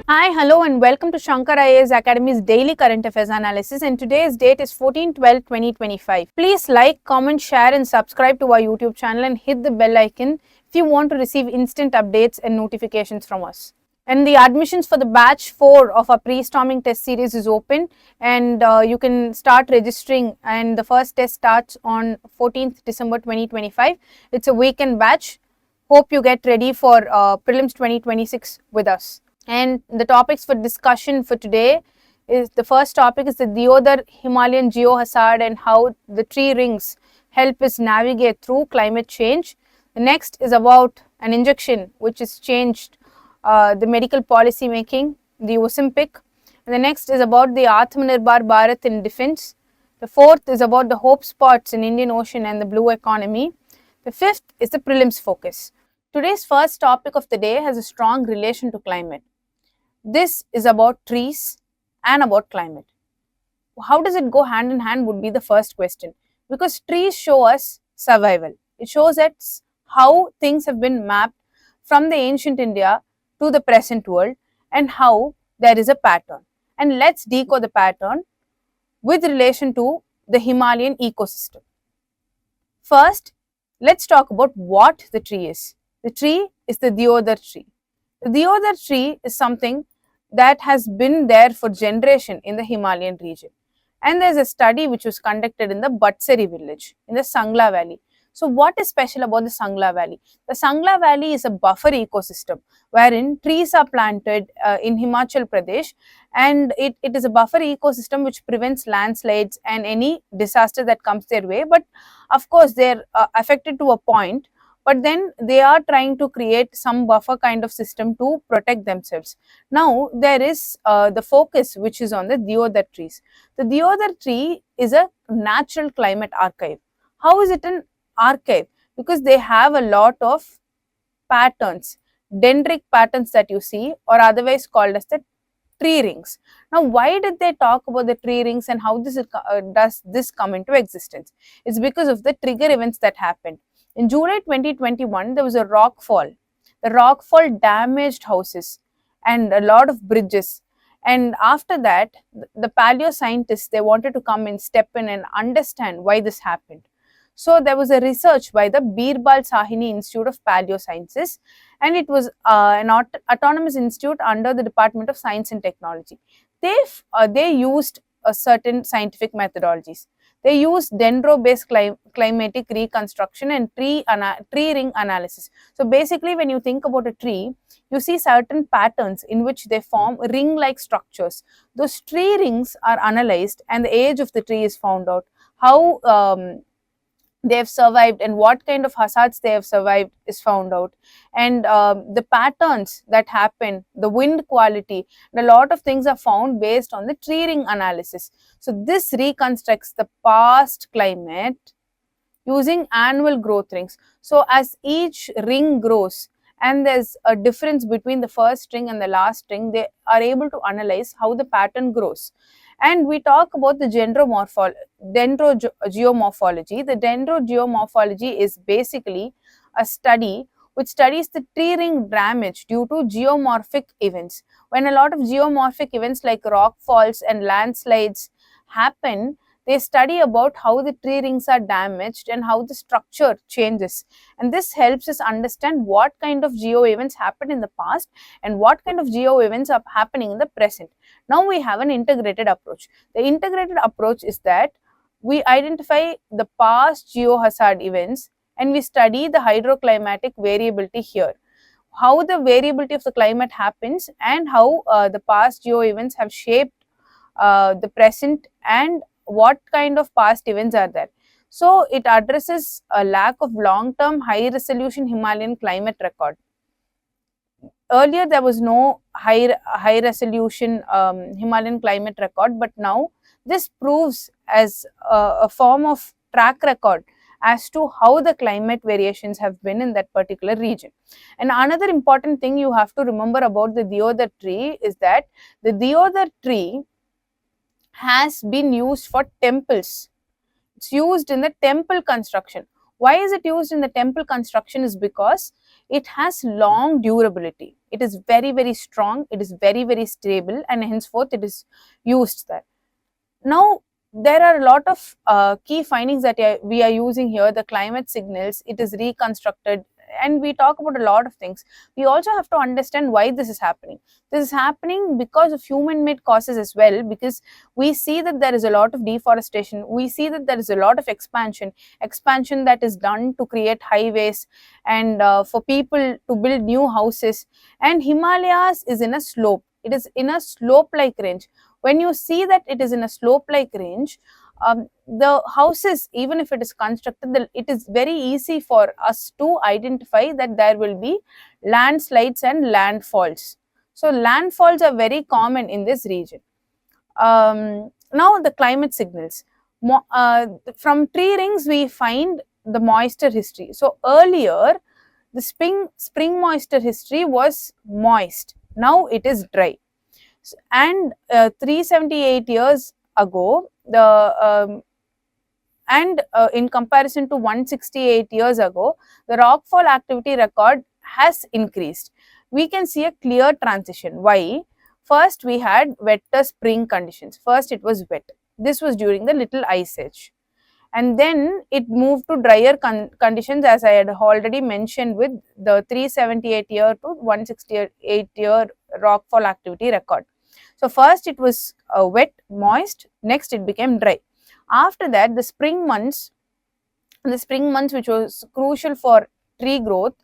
Hi, hello and welcome to Shankar IAS Academy's Daily Current Affairs Analysis, and today's date is 14/12/2025. Please like, comment, share and subscribe to our YouTube channel and hit the bell icon if you want to receive instant updates and notifications from us. And the admissions for the batch 4 of our pre-storming test series is open, and you can start registering, and the first test starts on 14th December 2025. It's a weekend batch. Hope you get ready for Prelims 2026 with us. And the topics for discussion for today is, the first topic is the Deodhar Himalayan Geohazard and how the tree rings help us navigate through climate change. The next is about an injection which has changed the medical policy making, the Ozempic. And the next is about the Aatmanirbhar In Defence. The fourth is about the hope spots in Indian Ocean and the blue economy. The fifth is the Prelims Focus. Today's first topic of the day has a strong relation to climate. This is about trees and about climate. How does it go hand in hand would be the first question, because trees show us survival. It shows us how things have been mapped from the ancient India to the present world and how there is a pattern. And let's decode the pattern with relation to the Himalayan ecosystem. First, let's talk about what the tree is. The tree is the Deodhar tree. The Deodhar tree is something that has been there for generations in the Himalayan region. And there is a study which was conducted in the Batsari village in the Sangla Valley. So what is special about the Sangla Valley? The Sangla Valley is a buffer ecosystem wherein trees are planted in Himachal Pradesh, and it is a buffer ecosystem which prevents landslides and any disaster that comes their way. But of course, they are affected to a point, but then they are trying to create some buffer kind of system to protect themselves. Now, there is the focus which is on the Deodhar trees. The Deodhar tree is a natural climate archive. How is it an archive? Because they have a lot of patterns, dendritic patterns that you see, or otherwise called as the tree rings. Now, why did they talk about the tree rings and how does this come into existence? It's because of the trigger events that happened. In July 2021, there was a rockfall. The rockfall damaged houses and a lot of bridges. And after that, the paleoscientists, they wanted to come and step in and understand why this happened. So there was a research by the Birbal Sahini Institute of Paleosciences, and it was an autonomous institute under the Department of Science and Technology. They used certain scientific methodologies. They use dendro-based climatic reconstruction and tree ring analysis. So basically, when you think about a tree, you see certain patterns in which they form ring-like structures. Those tree rings are analyzed and the age of the tree is found out. How they have survived and what kind of hazards they have survived is found out, and the patterns that happen, the wind quality, and a lot of things are found based on the tree ring analysis. So this reconstructs the past climate using annual growth rings. So as each ring grows and there's a difference between the first ring and the last ring, they are able to analyze how the pattern grows. And we talk about the dendrogeomorphology. The dendrogeomorphology is basically a study which studies the tree ring damage due to geomorphic events. When a lot of geomorphic events like rock falls and landslides happen, they study about how the tree rings are damaged and how the structure changes. And this helps us understand what kind of geo events happened in the past and what kind of geo events are happening in the present. Now we have an integrated approach. The integrated approach is that we identify the past geohazard events and we study the hydroclimatic variability here. How the variability of the climate happens and how the past geo events have shaped the present and what kind of past events are there. So it addresses a lack of long-term high-resolution Himalayan climate record. Earlier there was no high-resolution Himalayan climate record, but now this proves as a form of track record as to how the climate variations have been in that particular region. And another important thing you have to remember about the Deodhar tree is that the Deodhar tree has been used for temples. It's used in the temple construction. Why is it used in the temple construction is because it has long durability. It is very, very strong, it is very, very stable, and henceforth it is used there. Now, there are a lot of key findings that we are using here. The climate signals, it is reconstructed, and we talk about a lot of things. We also have to understand why this is happening. This is happening because of human-made causes as well, because we see that there is a lot of deforestation. We see that there is a lot of expansion that is done to create highways and for people to build new houses. And Himalayas is in a slope. It is in a slope-like range. When you see that it is in a slope-like range, the houses, even if it is constructed, it is very easy for us to identify that there will be landslides and landfalls. So, landfalls are very common in this region. Now, the climate signals. From tree rings, we find the moisture history. So, earlier, the spring moisture history was moist. Now, it is dry. And 378 years ago, in comparison to 168 years ago, the rockfall activity record has increased. We can see a clear transition. Why? First, we had wetter spring conditions. First, it was wet. This was during the Little Ice Age. And then it moved to drier conditions, as I had already mentioned, with the 378 year to 168 year rockfall activity record. So, first it was wet, moist, next it became dry. After that, the spring months which was crucial for tree growth,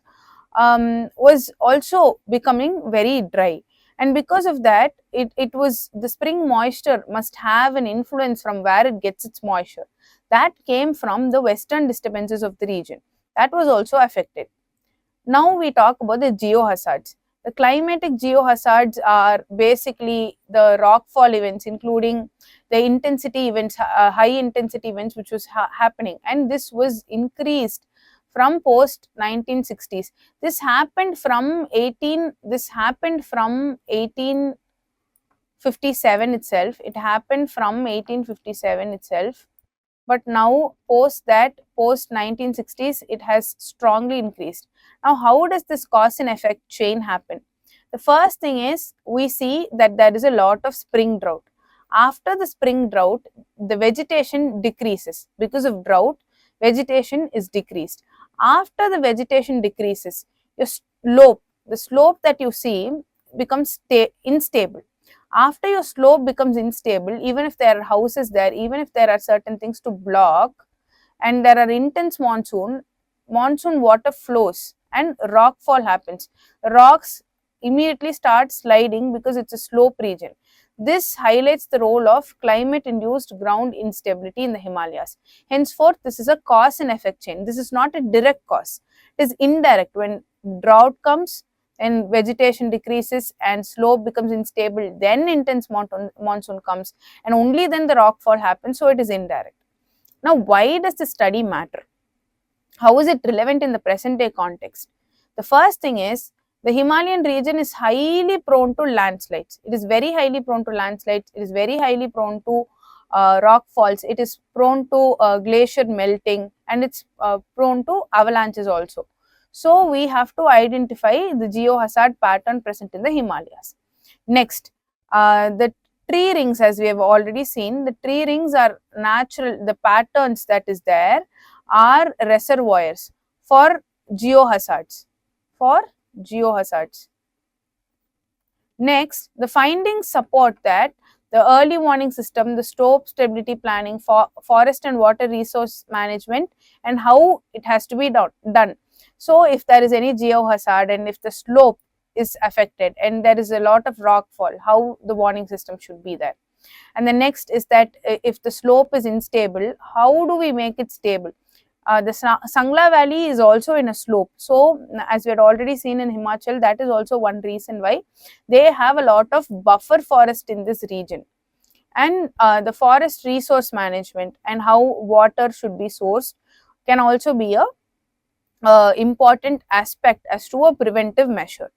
was also becoming very dry. And because of that, it was the spring moisture must have an influence from where it gets its moisture. That came from the western disturbances of the region. That was also affected. Now we talk about the geohazards. The climatic geohazards are basically the rockfall events, including the intensity events, high intensity events which was happening, and this was increased from post 1960s. This happened from 1857 itself. It happened from 1857 itself. But now post 1960s, it has strongly increased. Now, how does this cause and effect chain happen? The first thing is, we see that there is a lot of spring drought. After the spring drought, the vegetation decreases. Because of drought, vegetation is decreased. After the vegetation decreases, the slope that you see becomes unstable. After your slope becomes unstable, even if there are houses there, even if there are certain things to block, and there are intense monsoon water flows and rockfall happens. The rocks immediately start sliding because it's a slope region. This highlights the role of climate-induced ground instability in the Himalayas. Henceforth, this is a cause and effect chain. This is not a direct cause. It is indirect. When drought comes and vegetation decreases and slope becomes unstable, then intense monsoon comes, and only then the rockfall happens. So, it is indirect. Now, why does this study matter? How is it relevant in the present day context? The first thing is, the Himalayan region is highly prone to landslides. It is very highly prone to landslides. It is very highly prone to rock falls. It is prone to glacier melting, and it's prone to avalanches also. So, we have to identify the geohazard pattern present in the Himalayas. Next, the tree rings, as we have already seen, the tree rings are natural. The patterns that is there are reservoirs for geohazards. Next, the findings support that the early warning system, the slope stability planning, forest and water resource management, and how it has to be done. So, if there is any geohazard and if the slope is affected and there is a lot of rockfall, how the warning system should be there. And the next is that if the slope is unstable, how do we make it stable? The Sangla Valley is also in a slope. So, as we had already seen in Himachal, that is also one reason why they have a lot of buffer forest in this region. And the forest resource management and how water should be sourced can also be a important aspect as to a preventive measure.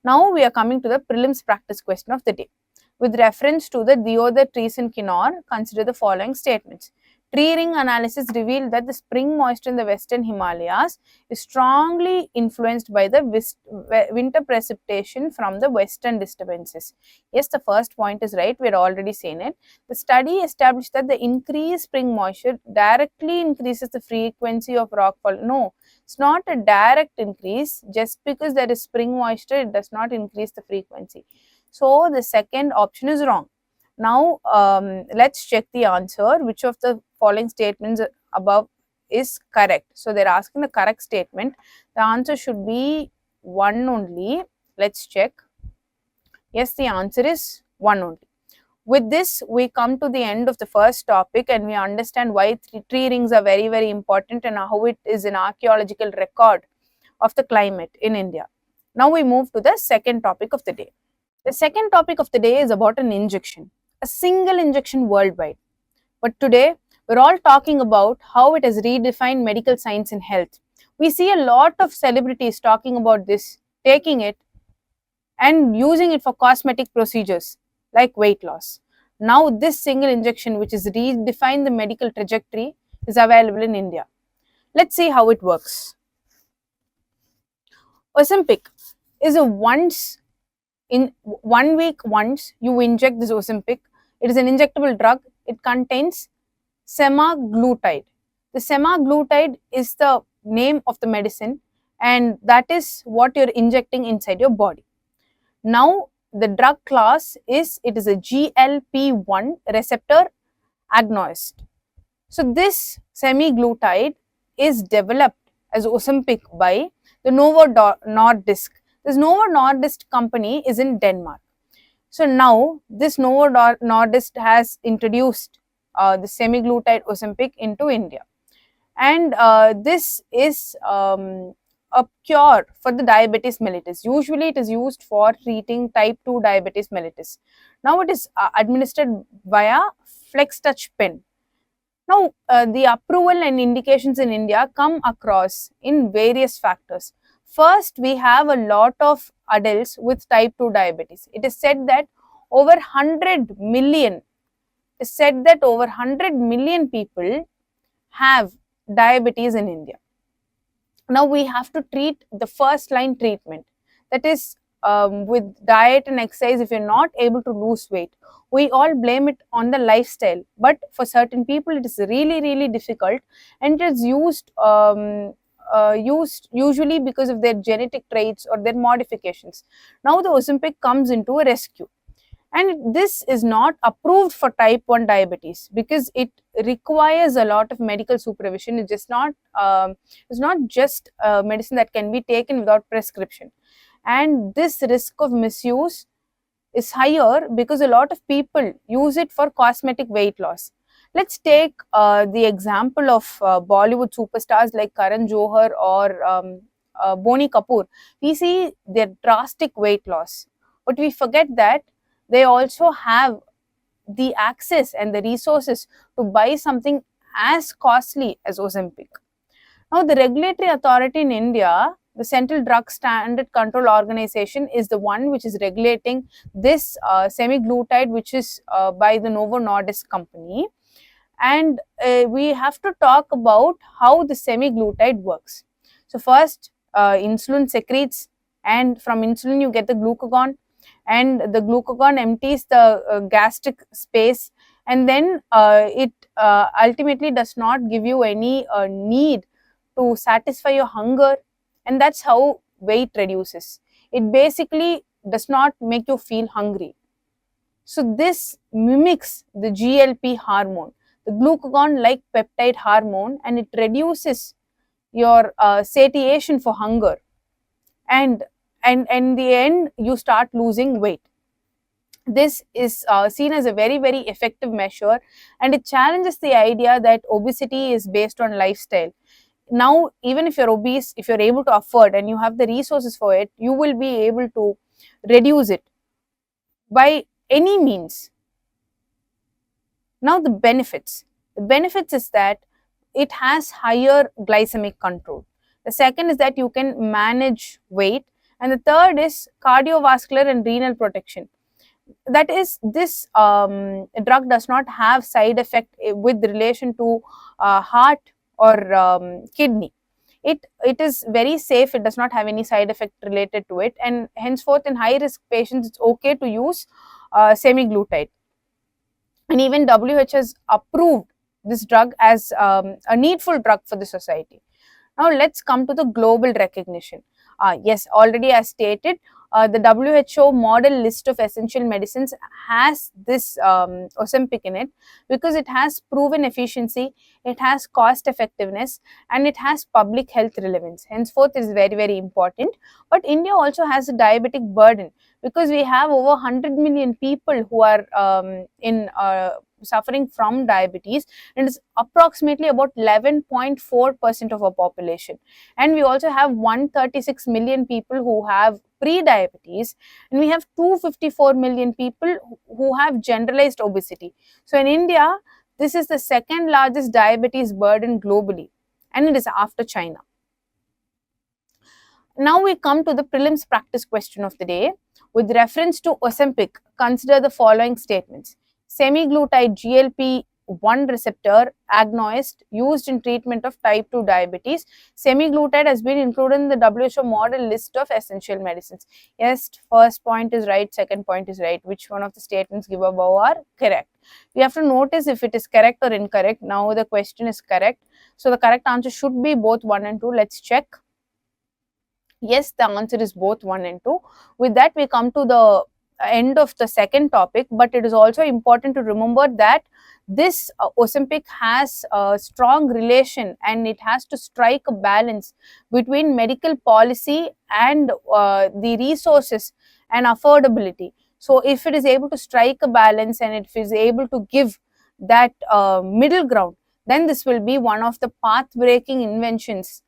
Now, we are coming to the prelims practice question of the day. With reference to the deodar trees in Kinnaur, consider the following statements. Tree ring analysis revealed that the spring moisture in the western Himalayas is strongly influenced by the winter precipitation from the western disturbances. Yes, the first point is right, we had already seen it. The study established that the increased spring moisture directly increases the frequency of rockfall. No, it's not a direct increase. Just because there is spring moisture, it does not increase the frequency. So, the second option is wrong. Now, let's check the answer. Which of the following statements above is correct? So, they are asking the correct statement. The answer should be 1 only. Let's check. Yes, the answer is 1 only. With this, we come to the end of the first topic and we understand why tree rings are very, very important and how it is an archaeological record of the climate in India. Now, we move to the second topic of the day. The second topic of the day is about an injection, a single injection worldwide. But today, we're all talking about how it has redefined medical science and health. We see a lot of celebrities talking about this, taking it and using it for cosmetic procedures like weight loss. Now, this single injection, which has redefined the medical trajectory, is available in India. Let's see how it works. Ozempic is a in 1 week once you inject this Ozempic. It is an injectable drug. It contains semaglutide. The semaglutide is the name of the medicine and that is what you're injecting inside your body. Now, the drug class is, it is a GLP-1 receptor agonist. So, this semaglutide is developed as Ozempic by the Novo Nordisk. This Novo Nordisk company is in Denmark. So, now this Novo Nordisk has introduced the semaglutide Ozempic into India. And this is a cure for the diabetes mellitus. Usually it is used for treating type 2 diabetes mellitus. Now it is administered via flex touch pen. Now the approval and indications in India come across in various factors. First, we have a lot of adults with type 2 diabetes. It is said that over 100 million people have diabetes in India. Now we have to treat the first line treatment, that is with diet and exercise. If you're not able to lose weight, we all blame it on the lifestyle, but for certain people it is really difficult and it is used usually because of their genetic traits or their modifications. Now the Ozempic comes into a rescue. And this is not approved for type 1 diabetes because it requires a lot of medical supervision. It's not just a medicine that can be taken without prescription. And this risk of misuse is higher because a lot of people use it for cosmetic weight loss. Let's take the example of Bollywood superstars like Karan Johar or Boni Kapoor. We see their drastic weight loss, but we forget that they also have the access and the resources to buy something as costly as Ozempic. Now, the regulatory authority in India, the Central Drug Standard Control Organization, is the one which is regulating this semaglutide, which is by the Novo Nordisk company. And we have to talk about how the semaglutide works. So, first, insulin secretes, and from insulin you get the glucagon, and the glucagon empties the gastric space, and then it ultimately does not give you any need to satisfy your hunger, and that's how weight reduces. It basically does not make you feel hungry. So this mimics the GLP hormone, the glucagon-like peptide hormone, and it reduces your satiation for hunger, and in the end you start losing weight. This is seen as a very effective measure, and it challenges the idea that obesity is based on lifestyle. Now, even if you're obese, if you're able to afford and you have the resources for it, you will be able to reduce it by any means. Now, the benefits is that it has higher glycemic control. The second is that you can manage weight, and the third is cardiovascular and renal protection. That is, this drug does not have side effect with relation to heart or kidney. It is very safe. It does not have any side effect related to it, and henceforth in high risk patients it's okay to use semaglutide. And even WHO has approved this drug as a needful drug for the society. Now let's come to the global recognition. Yes, already as stated, the WHO model list of essential medicines has this Ozempic in it, because it has proven efficiency, it has cost effectiveness, and it has public health relevance. Henceforth, it is very, very important. But India also has a diabetic burden, because we have over 100 million people who are suffering from diabetes, and it's approximately about 11.4% of our population. And we also have 136 million people who have pre-diabetes, and we have 254 million people who have generalized obesity. So in India, this is the second largest diabetes burden globally, and it is after China. Now we come to the prelims practice question of the day. With reference to Ozempic, consider the following statements. Semaglutide GLP-1 receptor agonist used in treatment of type 2 diabetes. Semaglutide has been included in the WHO model list of essential medicines. Yes, first point is right, second point is right. Which one of the statements given above are correct? We have to notice if it is correct or incorrect. Now the question is correct. So the correct answer should be both 1 and 2. Let's check. Yes, the answer is both 1 and 2. With that, we come to the end of the second topic, but it is also important to remember that this Ozempic has a strong relation, and it has to strike a balance between medical policy and the resources and affordability. So if it is able to strike a balance and if it is able to give that middle ground, then this will be one of the path-breaking inventions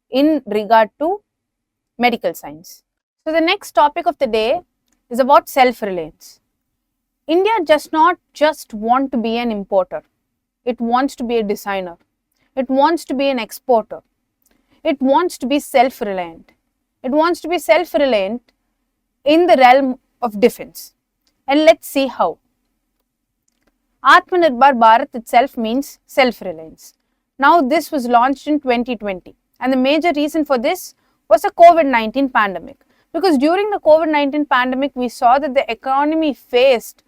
in regard to medical science. So the next topic of the day is about self-reliance. India does not just want to be an importer. It wants to be a designer. It wants to be an exporter. It wants to be self-reliant. It wants to be self-reliant in the realm of defense. And let's see how. Aatmanirbhar Bharat itself means self-reliance. Now this was launched in 2020, and the major reason for this was the COVID-19 pandemic. Because during the COVID-19 pandemic, we saw that the economy faced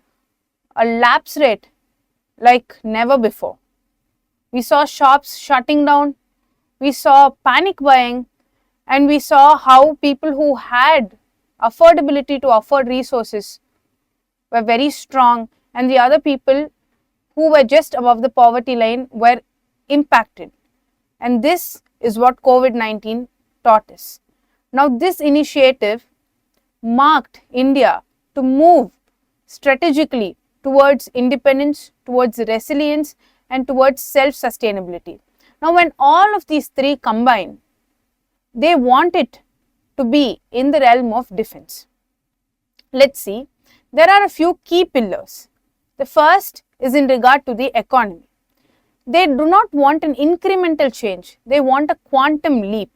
a lapse rate like never before. We saw shops shutting down, we saw panic buying, and we saw how people who had affordability to afford resources were very strong, and the other people who were just above the poverty line were impacted. And this is what COVID-19 taught us. Now this initiative marked India to move strategically towards independence, towards resilience, and towards self-sustainability. Now when all of these three combine, they want it to be in the realm of defense. Let's see, there are a few key pillars. The first is in regard to the economy. They do not want an incremental change, they want a quantum leap.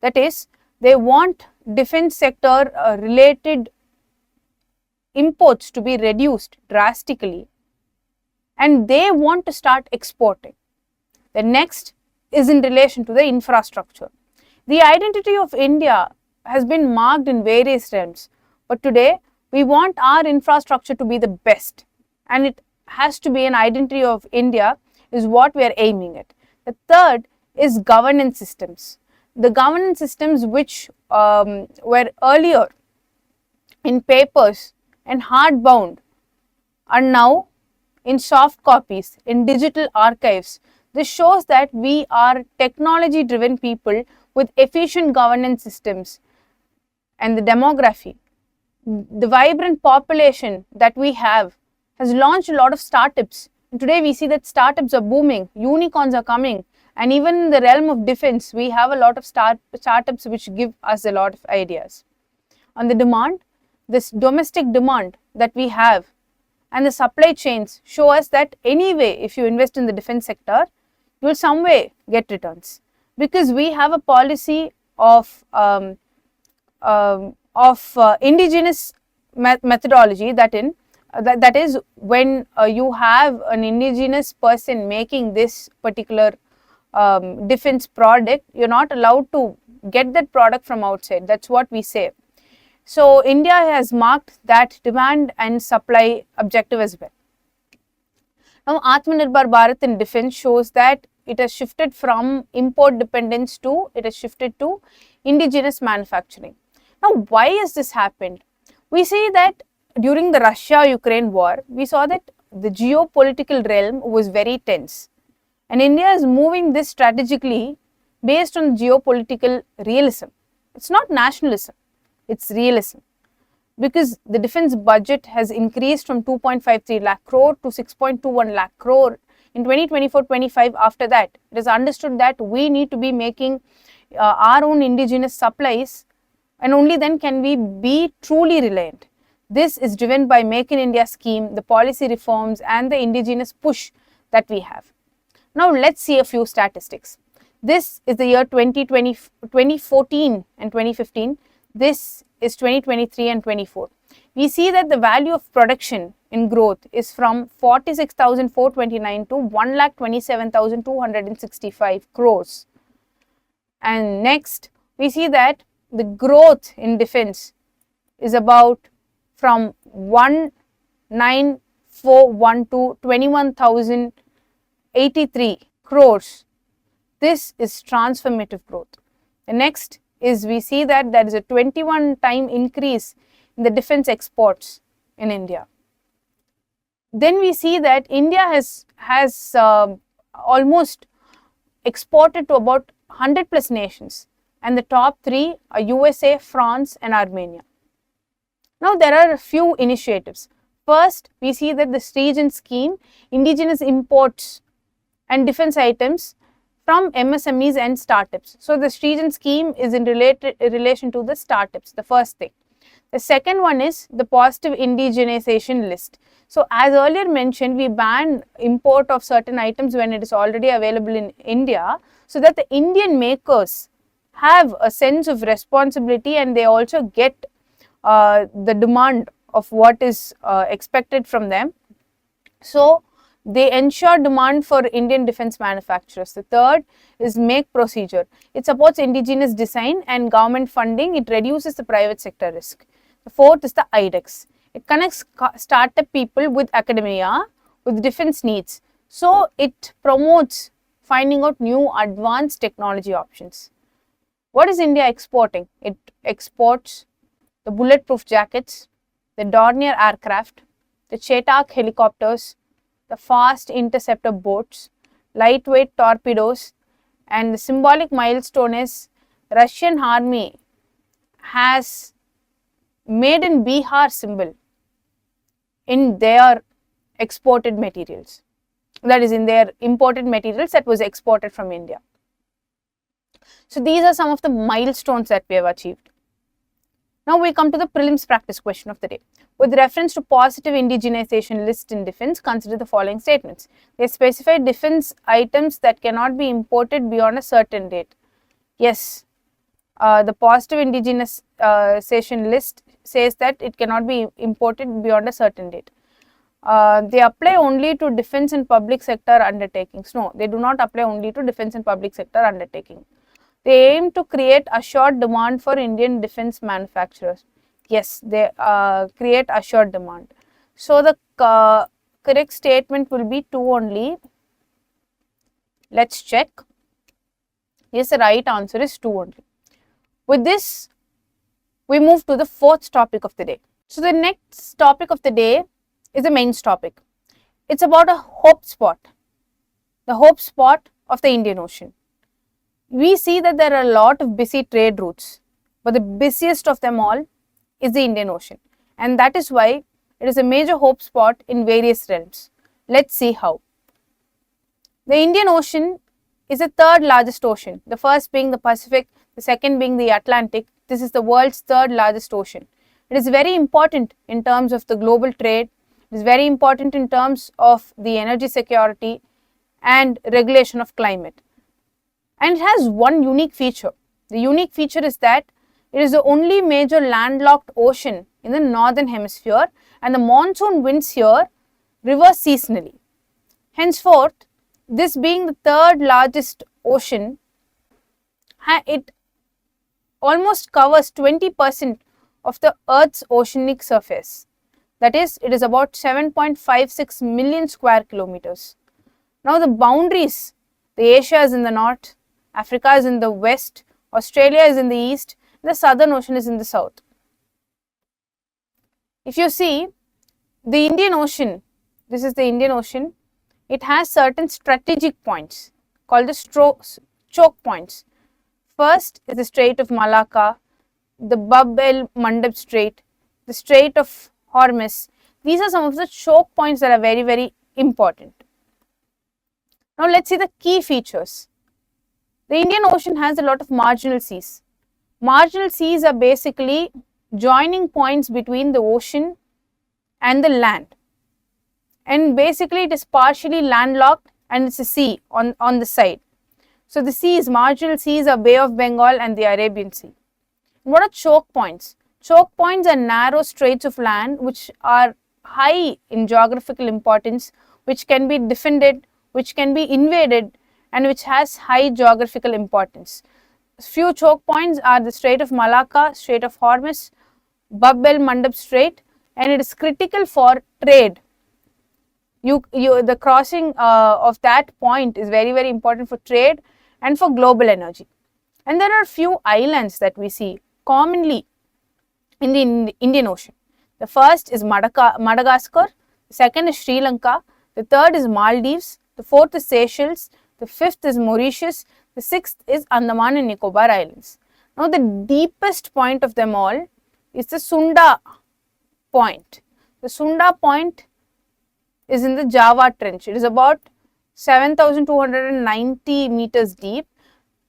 That is, they want defense sector related imports to be reduced drastically, and they want to start exporting. The next is in relation to the infrastructure. The identity of India has been marked in various realms, but today we want our infrastructure to be the best, and it has to be an identity of India is what we are aiming at. The third is governance systems. The governance systems which were earlier in papers and hardbound are now in soft copies, in digital archives. This shows that we are technology driven people with efficient governance systems. And the demography, the vibrant population that we have has launched a lot of startups. And today we see that startups are booming, unicorns are coming, and even in the realm of defense, we have a lot of startups which give us a lot of ideas. On the demand, this domestic demand that we have and the supply chains show us that anyway, if you invest in the defense sector, you will some way get returns, because we have a policy of indigenous methodology that is when you have an indigenous person making this particular defense product, you're not allowed to get that product from outside. That's what we say. So India has marked that demand and supply objective as well. Now Aatmanirbhar Bharat in defense shows that it has shifted from import dependence to indigenous manufacturing. Now why has this happened? We see that during the Russia-Ukraine war, we saw that the geopolitical realm was very tense, and India is moving this strategically based on geopolitical realism. It's not nationalism, it's realism, because the defense budget has increased from 2.53 lakh crore to 6.21 lakh crore in 2024-25. After that, it is understood that we need to be making our own indigenous supplies, and only then can we be truly reliant. This is driven by Make in India scheme, the policy reforms and the indigenous push that we have. Now let's see a few statistics. This is the year 2014 and 2015. This is 2023 and 24. We see that the value of production in growth is from 46,429 to 1,27,265 crores. And next, we see that the growth in defense is about from 19,412 to 21,083 crores. This is transformative growth. The next is we see that there is a 21-time increase in the defense exports in India. Then we see that India has almost exported to about 100 plus nations, and the top 3 are USA, France and Armenia. Now there are a few initiatives. First, we see that the Region scheme, indigenous imports and defense items from MSMEs and startups. So the Region scheme is in relation to the startups, the first thing. The second one is the positive indigenization list. So as earlier mentioned, we ban import of certain items when it is already available in India, so that the Indian makers have a sense of responsibility and they also get the demand of what is expected from them. So they ensure demand for Indian defense manufacturers. The third is Make procedure. It supports indigenous design and government funding. It reduces the private sector risk. The fourth is the IDEX. It connects startup people with academia with defense needs. So it promotes finding out new advanced technology options. What is India exporting? It exports the bulletproof jackets, the Dornier aircraft, the Chetak helicopters, the fast interceptor boats, lightweight torpedoes, and the symbolic milestone is Russian army has made in Bihar symbol in their exported materials, that is in their imported materials that was exported from India. So these are some of the milestones that we have achieved. Now we come to the prelims practice question of the day. With reference to positive indigenization list in defense, consider the following statements. They specify defense items that cannot be imported beyond a certain date. Yes, the positive indigenization list says that it cannot be imported beyond a certain date. They apply only to defense and public sector undertakings. No, they do not apply only to defense and public sector undertaking. They aim to create assured demand for Indian defense manufacturers. Yes, they create assured demand. So the correct statement will be 2 only. Let's check. Yes, the right answer is 2 only. With this, we move to the fourth topic of the day. So the next topic of the day is the mains topic. It's about a hope spot, the hope spot of the Indian Ocean. We see that there are a lot of busy trade routes, but the busiest of them all is the Indian Ocean, and that is why it is a major hope spot in various realms. Let's see how. The Indian Ocean is the third largest ocean, the first being the Pacific, the second being the Atlantic. This is the world's third largest ocean. It is very important in terms of the global trade. It is very important in terms of the energy security and regulation of climate. And it has one unique feature. The unique feature is that It is the only major landlocked ocean in the northern hemisphere, and the monsoon winds here reverse seasonally. Henceforth, this being the third largest ocean, it almost covers 20% of the Earth's oceanic surface. That is, it is about 7.56 million square kilometers. Now the boundaries, the Asia is in the north, Africa is in the west, Australia is in the east, the Southern Ocean is in the south. If you see the Indian Ocean, this is the Indian Ocean, it has certain strategic points called the choke points. First is the Strait of Malacca, the Bab el Mandeb Strait, the Strait of Hormuz. These are some of the choke points that are very, very important. Now let's see the key features. The Indian Ocean has a lot of marginal seas. Marginal seas are basically joining points between the ocean and the land. And basically it is partially landlocked and it's a sea on the side. So the seas, marginal seas are Bay of Bengal and the Arabian Sea. What are choke points? Choke points are narrow straits of land which are high in geographical importance, which can be defended, which can be invaded, and which has high geographical importance. Few choke points are the Strait of Malacca, Strait of Hormuz, Bab el Mandeb Strait, and it is critical for trade. The crossing of that point is very, very important for trade and for global energy. And there are few islands that we see commonly in the Indian Ocean. The first is Madagascar, the second is Sri Lanka, the third is Maldives, the fourth is Seychelles, the fifth is Mauritius, the sixth is Andaman and Nicobar Islands. Now the deepest point of them all is the Sunda Point. The Sunda Point is in the Java Trench. It is about 7,290 meters deep,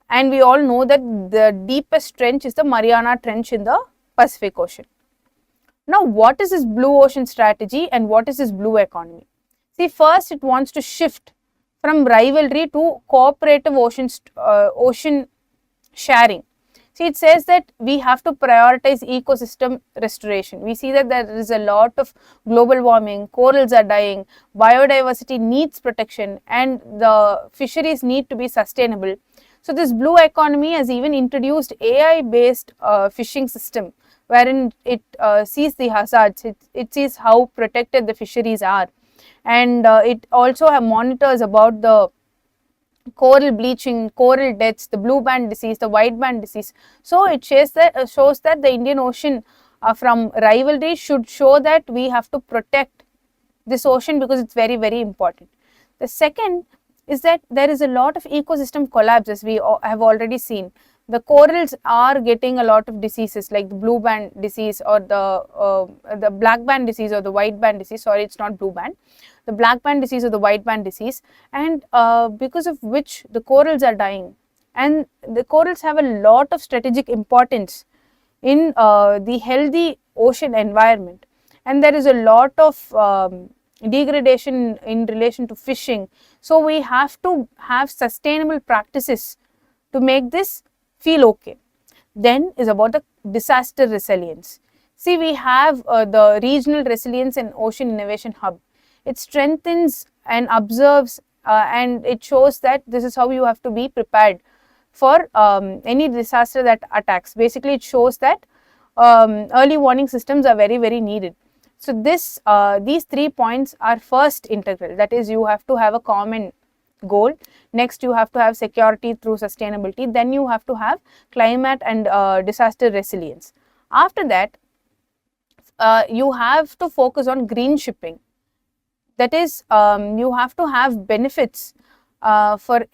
and we all know that the deepest trench is the Mariana Trench in the Pacific Ocean. Now what is this blue ocean strategy and what is this blue economy? See, first it wants to shift from rivalry to cooperative ocean sharing. See, it says that we have to prioritize ecosystem restoration. We see that there is a lot of global warming, corals are dying, biodiversity needs protection, and the fisheries need to be sustainable. So this blue economy has even introduced AI based fishing system wherein it sees the hazards, it sees how protected the fisheries are, and it also monitors about the coral bleaching, coral deaths, the blue band disease, the white band disease. So it shows that the Indian Ocean from rivalry should show that we have to protect this ocean because it's very, very important. The second is that there is a lot of ecosystem collapse, as we have already seen. The corals are getting a lot of diseases like the blue band disease or the black band disease or the white band disease. Sorry, it's not blue band. The black band disease or the white band disease, and because of which the corals are dying. And the corals have a lot of strategic importance in the healthy ocean environment. And there is a lot of degradation in relation to fishing. So we have to have sustainable practices to make this feel okay. Then is about the disaster resilience. See, we have the Regional Resilience and Ocean Innovation Hub. It strengthens and observes and it shows that this is how you have to be prepared for any disaster that attacks. Basically, it shows that early warning systems are very, very needed. So these 3 points are first integral, that is, you have to have a common goal. Next, you have to have security through sustainability. Then you have to have climate and disaster resilience. After that, you have to focus on green shipping. That is, you have to have benefits for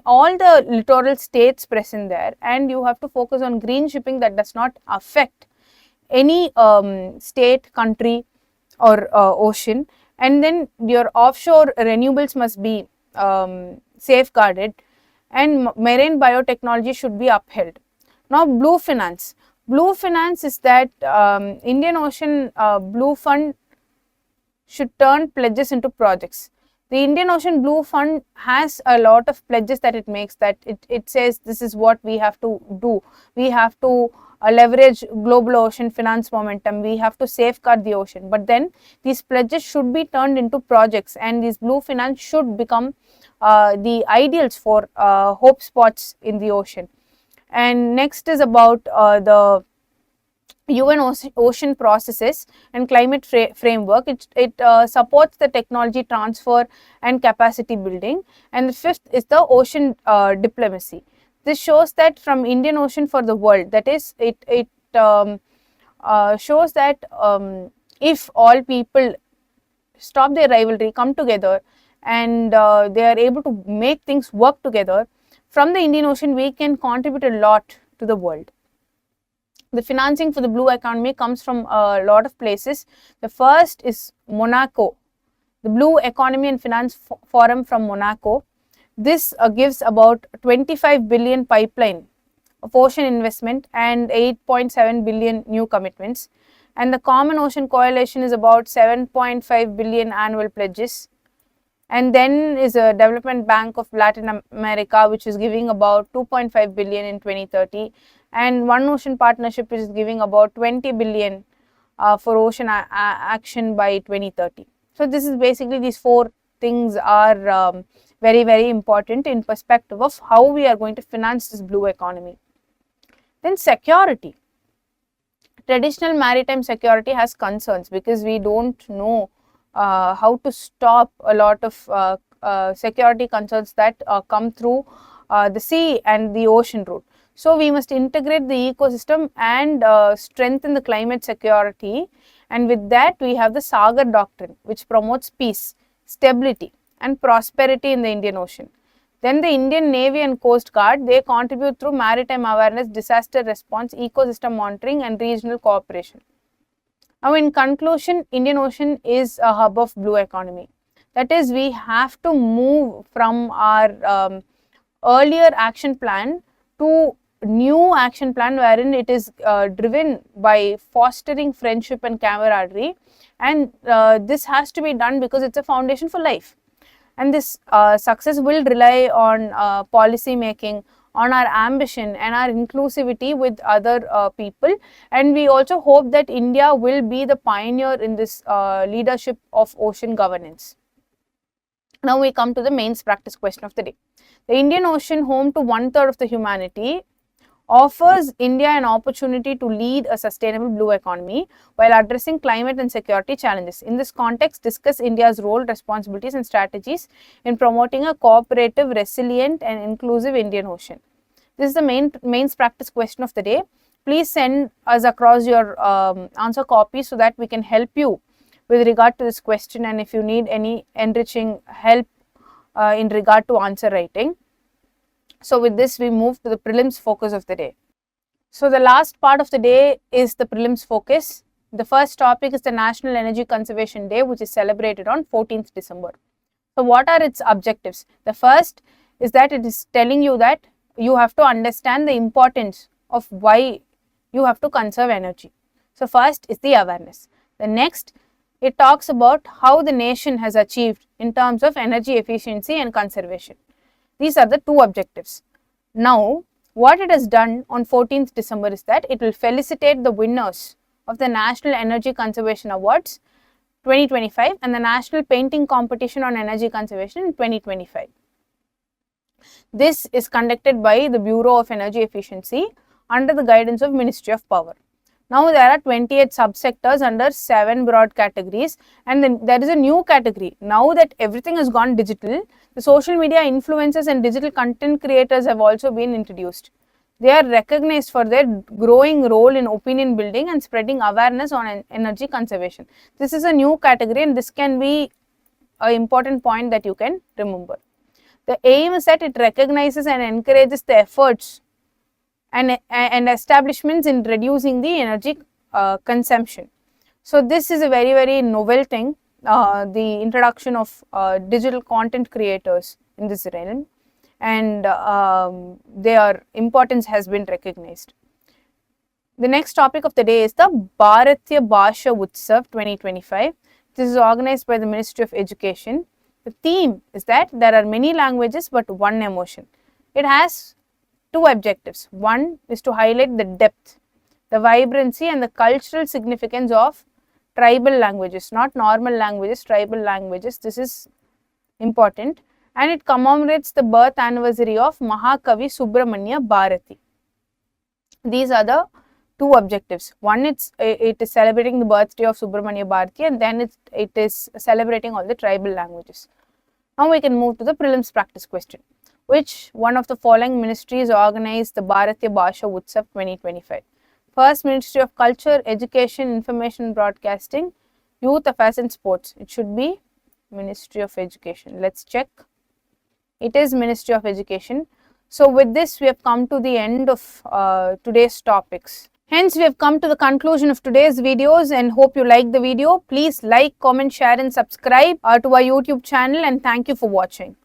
all the littoral states present there, and you have to focus on green shipping that does not affect any state, country or ocean. And then your offshore renewables must be safeguarded, and marine biotechnology should be upheld. Now, blue finance. Blue finance is that Indian Ocean Blue Fund should turn pledges into projects. The Indian Ocean Blue Fund has a lot of pledges that it makes, that it says this is what we have to do. We have to leverage global ocean finance momentum. We have to safeguard the ocean. But then these pledges should be turned into projects, and these blue finance should become the ideals for hope spots in the ocean. And next is about the UN ocean processes and climate framework. It supports the technology transfer and capacity building. And the fifth is the ocean diplomacy. This shows that from Indian Ocean for the world, that is, it shows that if all people stop their rivalry, come together, and they are able to make things work together, from the Indian Ocean we can contribute a lot to the world. The financing for the blue economy comes from a lot of places. The first is Monaco, the Blue Economy and Finance Forum from Monaco. This gives about 25 billion pipeline of ocean investment and 8.7 billion new commitments. And the Common Ocean Coalition is about 7.5 billion annual pledges. And then is a Development Bank of Latin America, which is giving about 2.5 billion in 2030. And One Ocean Partnership, which is giving about 20 billion for ocean action by 2030. So this is basically, these four things are very, very important in perspective of how we are going to finance this blue economy. Then security. Traditional maritime security has concerns because we don't know how to stop a lot of security concerns that come through the sea and the ocean route. So we must integrate the ecosystem and strengthen the climate security, and with that we have the Sagar Doctrine, which promotes peace, stability and prosperity in the Indian Ocean. Then the Indian Navy and Coast Guard, they contribute through maritime awareness, disaster response, ecosystem monitoring and regional cooperation. Now in conclusion, Indian Ocean is a hub of blue economy. That is, we have to move from our earlier action plan to new action plan wherein it is driven by fostering friendship and camaraderie, and this has to be done because it's a foundation for life. And this success will rely on policy making, on our ambition and our inclusivity with other people, and we also hope that India will be the pioneer in this leadership of ocean governance. Now we come to the mains practice question of the day. The Indian Ocean, home to 1/3 of the humanity, offers India an opportunity to lead a sustainable blue economy while addressing climate and security challenges. In this context, discuss India's role, responsibilities and strategies in promoting a cooperative, resilient and inclusive Indian Ocean. This is the mains practice question of the day. Please send us across your answer copy so that we can help you with regard to this question, and if you need any enriching help in regard to answer writing. So with this, we move to the prelims focus of the day. So the last part of the day is the prelims focus. The first topic is the National Energy Conservation Day, which is celebrated on 14th December. So what are its objectives? The first is that it is telling you that you have to understand the importance of why you have to conserve energy. So first is the awareness. The next, it talks about how the nation has achieved in terms of energy efficiency and conservation. These are the two objectives. Now, what it has done on 14th December is that it will felicitate the winners of the National Energy Conservation Awards 2025 and the National Painting Competition on Energy Conservation in 2025. This is conducted by the Bureau of Energy Efficiency under the guidance of Ministry of Power. Now there are 28 subsectors under 7 broad categories, and then there is a new category. Now that everything has gone digital, the social media influencers and digital content creators have also been introduced. They are recognized for their growing role in opinion building and spreading awareness on energy conservation. This is a new category, and this can be an important point that you can remember. The aim is that it recognizes and encourages the efforts and establishments in reducing the energy consumption. So this is a very, very novel thing, the introduction of digital content creators in this realm, and their importance has been recognized. The next topic of the day is the Bharatiya Bhasha Utsav 2025. This is organized by the Ministry of Education. The theme is that there are many languages but one emotion. It has two objectives. One is to highlight the depth, the vibrancy and the cultural significance of tribal languages, not normal languages, tribal languages. This is important. And it commemorates the birth anniversary of Mahakavi Subramanya Bharati. These are the two objectives. One, it is celebrating the birthday of Subramanya Bharati, and then it is celebrating all the tribal languages. Now we can move to the prelims practice question. Which one of the following ministries organized the Bharatiya Bhasha Utsav 2025? First, Ministry of Culture, Education, Information and Broadcasting, Youth Affairs and Sports. It should be Ministry of Education. Let's check. It is Ministry of Education. So with this, we have come to the end of today's topics. Hence, we have come to the conclusion of today's videos and hope you like the video. Please like, comment, share and subscribe to our YouTube channel, and thank you for watching.